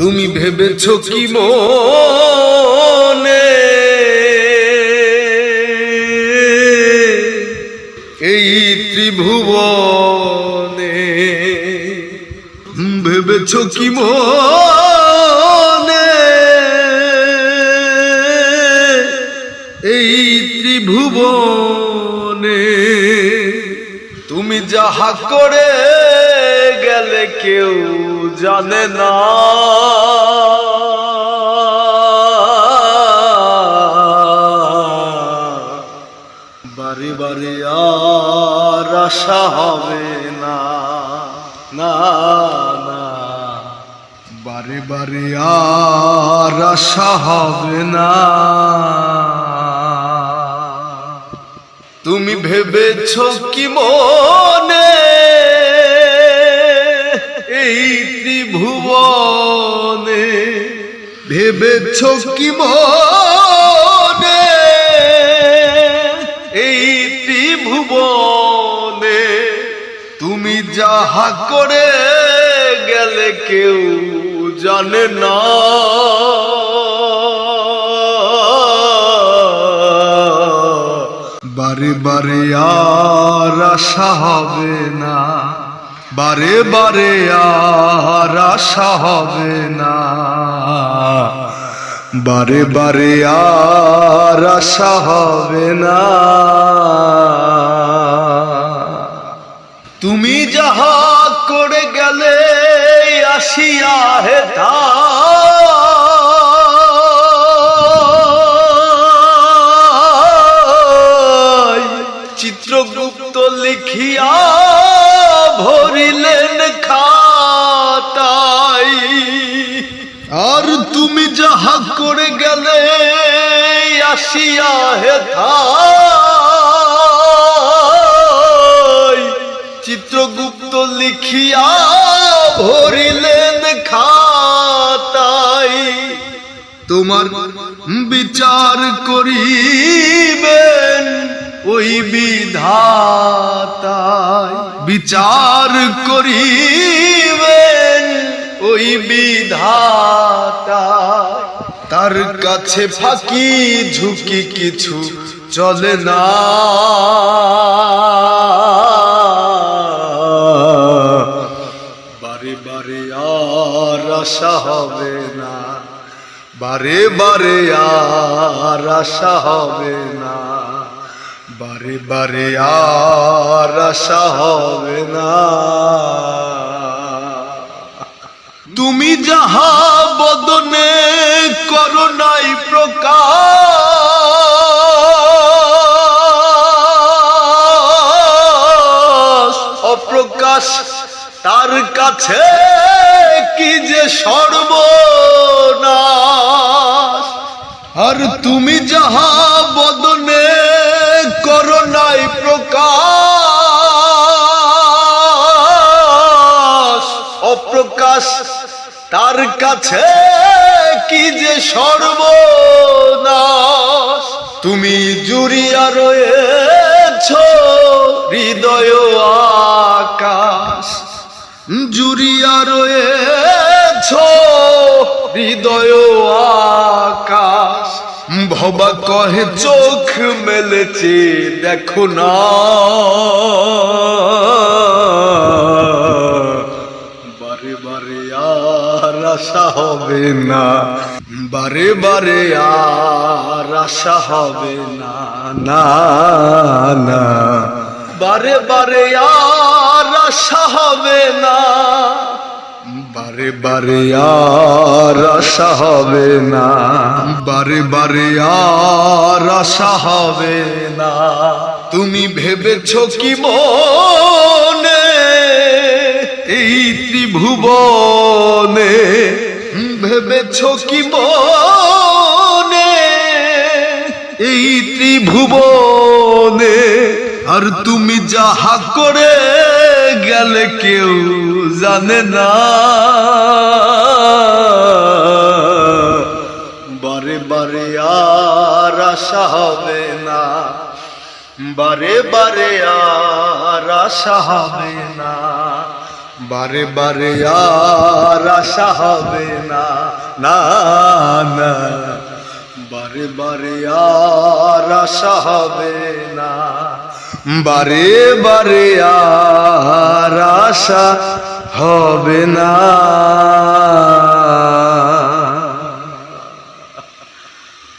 তুমি ভেবেছো কি মনে এই ত্রিভুবনে, ভেবেছো কি মনে এই ত্রিভুবনে তুমি যাহা করে গেলে কেউ জানে না। বারে বারে আর আশা হবে না, না না, বারে বারে আর আশা হবে না। তুমি ভেবেছো কি মনে এই ত্রিভুবনে, ভেবেছো কি মনে এই ত্রিভুবনে তুমি যাহা করে গেলে কেউ জানে না। বারে বারে আর আশা হবে না, বারে বারে আর আশা হবে না, বারে বারে আর আশা হবে না। তুমি যাহা করে গেলে আসিয়া হেথা চিত্রগুপ্ত লিখিয়া ভরিলেন খাতাই। আর তুমি যাহা করে গেলে আসিয়া হেথা চিত্রগুপ্ত লিখিয়া ভরিলেন খাতাই। তোমার বিচার করিবেন ওই বিধাতাই, বিচার করিবেন ওই বিধাতাই। তার কাছে ফাঁকি ঝুঁকি কিছু চলে না। বারে বারে আর আশা হবে না, বারে বারে আর আশা হবে না, বারে বারে আর আশা হবে না। তুমি যাহা বদনে করো নাই প্রকাশ, অপ্রকাশ তার কাছে কি যে সর্বনাশ। আর তুমি যাহা বদনে করো নাই প্রকাশ, অপ্রকাশ তার কাছে কি যে সর্বনাশ। তুমি জুড়িয়া রয়েছ হৃদয় আকাশ, জুড়িয়া রয়েছ হৃদয় আকাশ। ভবা কহে চোখ মেলেছে দেখো না। বারে বারে আর আশা হবে না, বারে বারে আর আশা হবে না, না না, বারে বারে আর আশা হবে না, বারে বারে আর আশা হবে না, বারে বারে আর আশা হবে না। তুমি ভেবেছো কি মনে এই ত্রিভুবনে, ভেবেছো কি মনে এই ত্রিভুবনে। আর তুমি যাহা করে গেলে কেউ জানে না। বারে বারে আর আশা হবে না, বারে বারে আর আশা হবে না, বারে বারে আর আশা হবে না, না না, বারে বারে আর আশা হবে না, বারে বারে আর আশা হবে না।